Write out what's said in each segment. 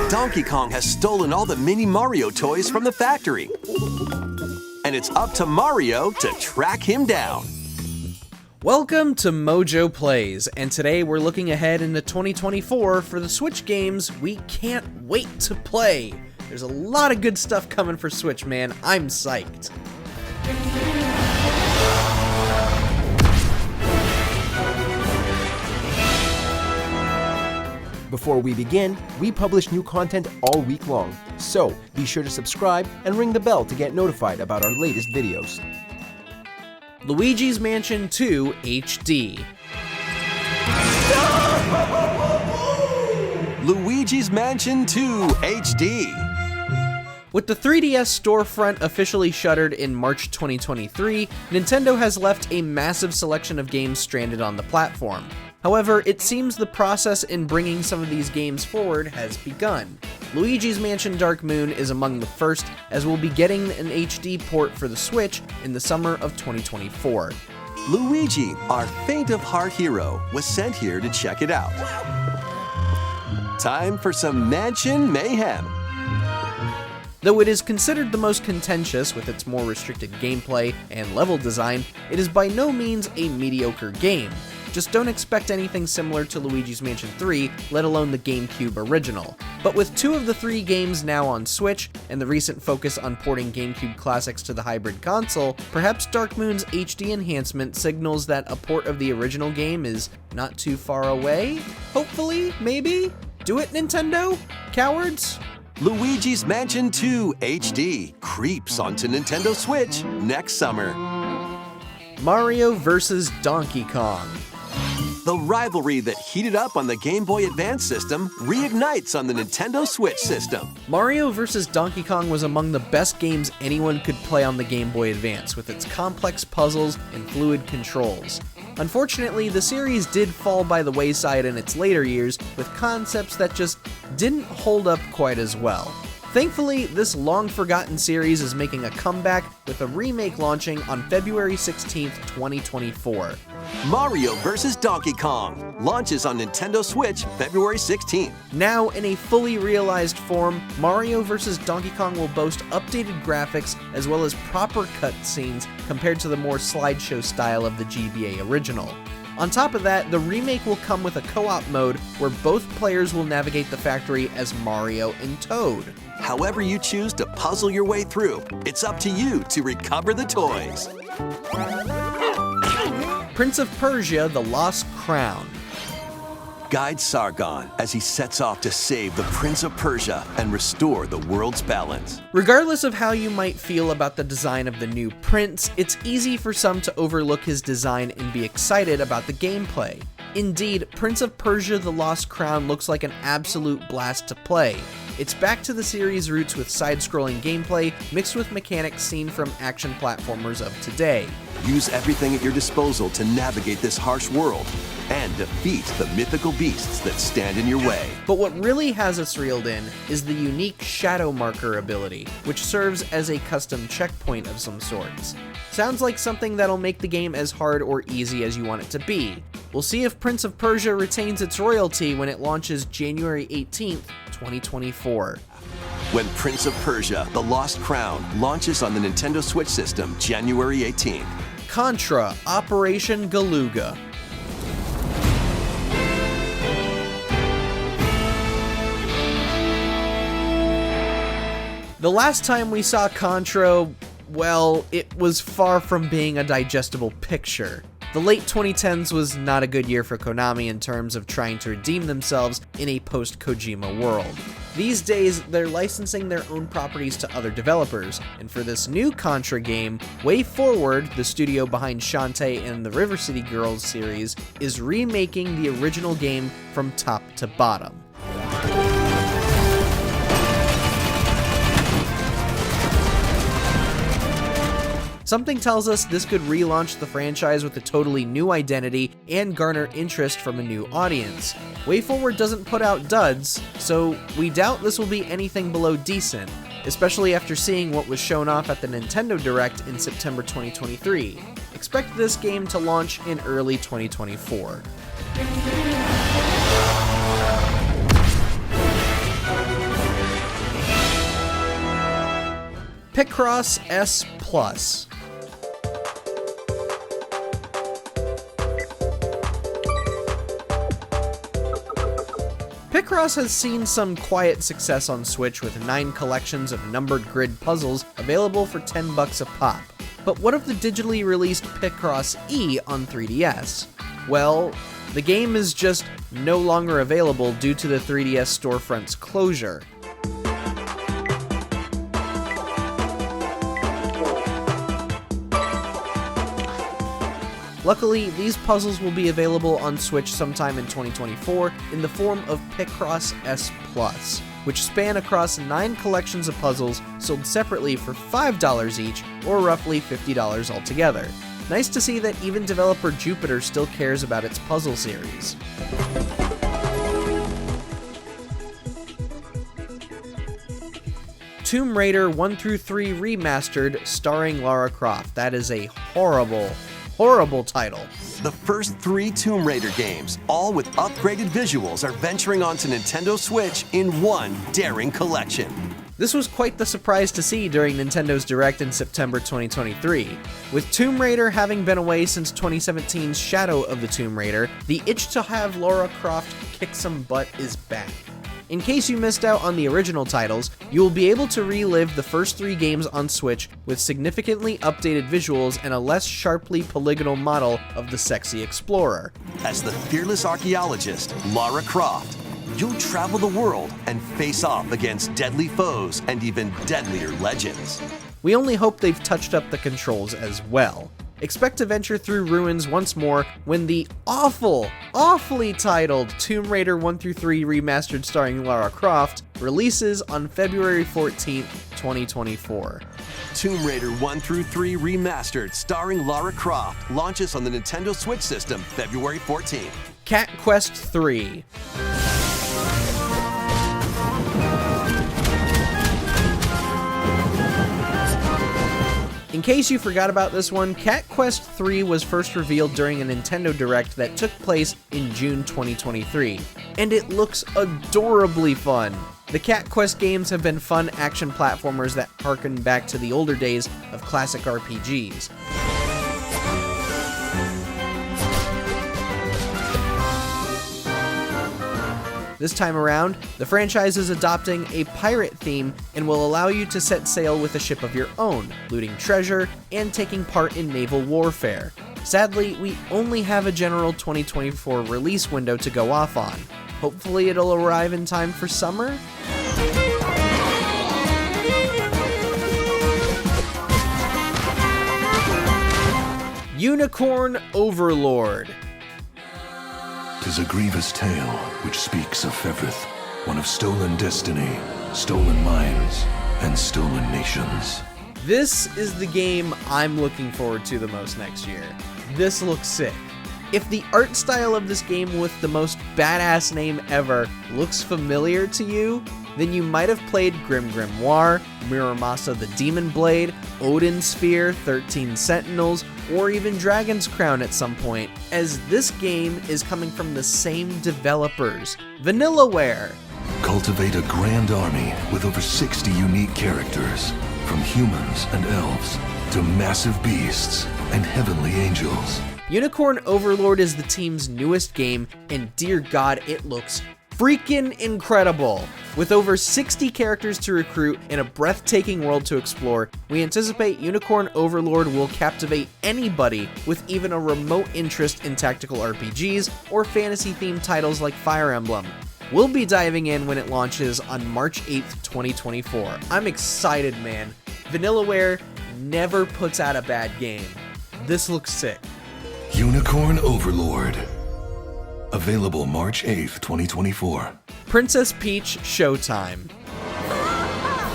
Donkey Kong has stolen all the mini Mario toys from the factory. And it's up to Mario to track him down. Welcome to MojoPlays, and today we're looking ahead into 2024 for the Switch games we can't wait to play. There's a lot of good stuff coming for Switch, man. I'm psyched. Before we begin, we publish new content all week long, so be sure to subscribe and ring the bell to get notified about our latest videos. Luigis Mansion 2 HD. Luigi's Mansion 2 HD. With the 3DS storefront officially shuttered in March 2023, Nintendo has left a massive selection of games stranded on the platform. However, it seems the process in bringing some of these games forward has begun. Luigi's Mansion Dark Moon is among the first, as we'll be getting an HD port for the Switch in the summer of 2024. Luigi, our faint of heart hero, was sent here to check it out. Time for some Mansion mayhem. Though it is considered the most contentious with its more restricted gameplay and level design, it is by no means a mediocre game. Just don't expect anything similar to Luigi's Mansion 3, let alone the GameCube original. But with 2 of the 3 games now on Switch, and the recent focus on porting GameCube classics to the hybrid console, perhaps Dark Moon's HD enhancement signals that a port of the original game is not too far away? Hopefully? Maybe? Do it, Nintendo? Cowards? Luigi's Mansion 2 HD creeps onto Nintendo Switch next summer. Mario vs. Donkey Kong. The rivalry that heated up on the Game Boy Advance system reignites on the Nintendo Switch system. Mario vs. Donkey Kong was among the best games anyone could play on the Game Boy Advance, with its complex puzzles and fluid controls. Unfortunately, the series did fall by the wayside in its later years, with concepts that just didn't hold up quite as well. Thankfully, this long-forgotten series is making a comeback with a remake launching on February 16th, 2024. Mario vs. Donkey Kong launches on Nintendo Switch February 16th. Now, in a fully realized form, Mario vs. Donkey Kong will boast updated graphics as well as proper cutscenes compared to the more slideshow style of the GBA original. On top of that, the remake will come with a co-op mode where both players will navigate the factory as Mario and Toad. However you choose to puzzle your way through, it's up to you to recover the toys. Prince of Persia: The Lost Crown. Guide Sargon as he sets off to save the Prince of Persia and restore the world's balance. Regardless of how you might feel about the design of the new prince, it's easy for some to overlook his design and be excited about the gameplay. Indeed, Prince of Persia: The Lost Crown looks like an absolute blast to play. It's back to the series' roots with side-scrolling gameplay mixed with mechanics seen from action platformers of today. Use everything at your disposal to navigate this harsh world and defeat the mythical beasts that stand in your way. But what really has us reeled in is the unique Shadow Marker ability, which serves as a custom checkpoint of some sorts. Sounds like something that'll make the game as hard or easy as you want it to be. We'll see if Prince of Persia retains its royalty when it launches January 18th, 2024. When Prince of Persia: The Lost Crown launches on the Nintendo Switch system January 18th. Contra: Operation Galuga. The last time we saw Contra, well, it was far from being a digestible picture. The late 2010s was not a good year for Konami in terms of trying to redeem themselves in a post-Kojima world. These days, they're licensing their own properties to other developers, and for this new Contra game, WayForward, the studio behind Shantae and the River City Girls series, is remaking the original game from top to bottom. Something tells us this could relaunch the franchise with a totally new identity and garner interest from a new audience. WayForward doesn't put out duds, so we doubt this will be anything below decent, especially after seeing what was shown off at the Nintendo Direct in September 2023. Expect this game to launch in early 2024. Picross S Plus. Picross has seen some quiet success on Switch with 9 collections of numbered grid puzzles available for $10 a pop. But what of the digitally released Picross E on 3DS? Well, the game is just no longer available due to the 3DS storefront's closure. Luckily, these puzzles will be available on Switch sometime in 2024 in the form of Picross S Plus, which span across 9 collections of puzzles sold separately for $5 each, or roughly $50 altogether. Nice to see that even developer Jupiter still cares about its puzzle series. Tomb Raider 1-3 Remastered starring Lara Croft. That is a horrible title. The first 3 Tomb Raider games, all with upgraded visuals, are venturing onto Nintendo Switch in one daring collection. This was quite the surprise to see during Nintendo's Direct in September 2023. With Tomb Raider having been away since 2017's Shadow of the Tomb Raider, the itch to have Lara Croft kick some butt is back. In case you missed out on the original titles, you will be able to relive the first 3 games on Switch with significantly updated visuals and a less sharply polygonal model of the sexy explorer. As the fearless archaeologist, Lara Croft, you'll travel the world and face off against deadly foes and even deadlier legends. We only hope they've touched up the controls as well. Expect to venture through ruins once more when the awfully titled Tomb Raider 1-3 Remastered starring Lara Croft releases on February 14th, 2024. Tomb Raider 1-3 Remastered starring Lara Croft launches on the Nintendo Switch system February 14th. Cat Quest 3. In case you forgot about this one, Cat Quest 3 was first revealed during a Nintendo Direct that took place in June 2023, and it looks adorably fun. The Cat Quest games have been fun action platformers that harken back to the older days of classic RPGs. This time around, the franchise is adopting a pirate theme and will allow you to set sail with a ship of your own, looting treasure, and taking part in naval warfare. Sadly, we only have a general 2024 release window to go off on. Hopefully it'll arrive in time for summer? Unicorn Overlord. 'Tis a grievous tale which speaks of Fevrith, one of stolen destiny, stolen minds, and stolen nations. This is the game I'm looking forward to the most next year. This looks sick. If the art style of this game with the most badass name ever looks familiar to you, then you might have played Grim Grimoire, Muramasa the Demon Blade, Odin Sphere, 13 Sentinels, or even Dragon's Crown at some point, as this game is coming from the same developers, Vanillaware. Cultivate a grand army with over 60 unique characters, from humans and elves to massive beasts and heavenly angels. Unicorn Overlord is the team's newest game, and dear God, it looks freaking incredible! With over 60 characters to recruit and a breathtaking world to explore, we anticipate Unicorn Overlord will captivate anybody with even a remote interest in tactical RPGs or fantasy-themed titles like Fire Emblem. We'll be diving in when it launches on March 8th, 2024. I'm excited, man. Vanillaware never puts out a bad game. This looks sick. Unicorn Overlord. Available March 8th, 2024. Princess Peach Showtime.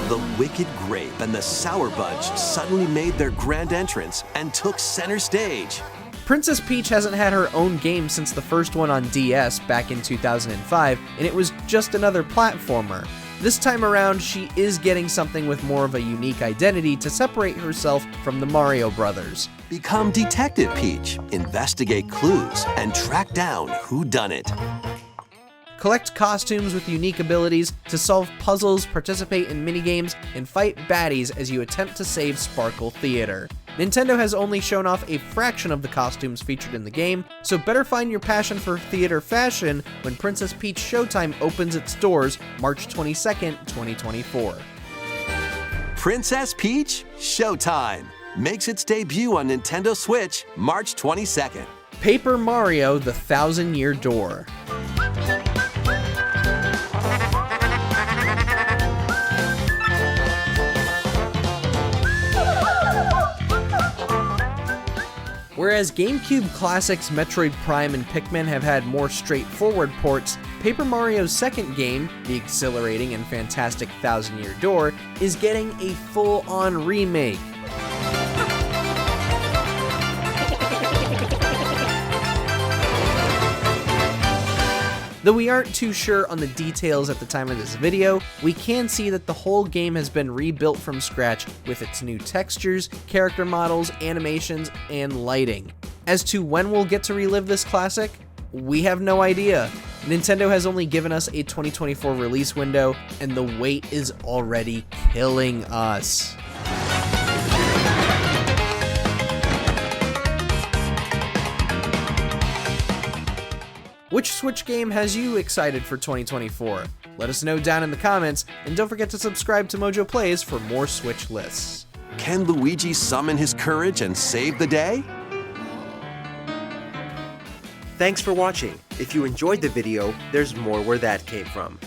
The Wicked Grape and the Sour Bunch suddenly made their grand entrance and took center stage. Princess Peach hasn't had her own game since the first one on DS back in 2005, and it was just another platformer. This time around, she is getting something with more of a unique identity to separate herself from the Mario Brothers. Become Detective Peach, investigate clues, and track down whodunit. Collect costumes with unique abilities to solve puzzles, participate in minigames, and fight baddies as you attempt to save Sparkle Theater. Nintendo has only shown off a fraction of the costumes featured in the game, so better find your passion for theater fashion when Princess Peach Showtime opens its doors March 22nd, 2024. Princess Peach Showtime makes its debut on Nintendo Switch March 22nd. Paper Mario: The Thousand-Year Door. Whereas GameCube classics Metroid Prime and Pikmin have had more straightforward ports, Paper Mario's second game, the exhilarating and fantastic Thousand-Year Door, is getting a full-on remake. Though we aren't too sure on the details at the time of this video, we can see that the whole game has been rebuilt from scratch with its new textures, character models, animations, and lighting. As to when we'll get to relive this classic, we have no idea. Nintendo has only given us a 2024 release window, and the wait is already killing us. Which Switch game has you excited for 2024? Let us know down in the comments, and don't forget to subscribe to MojoPlays for more Switch lists. Can Luigi summon his courage and save the day? Thanks for watching. If you enjoyed the video, there's more where that came from.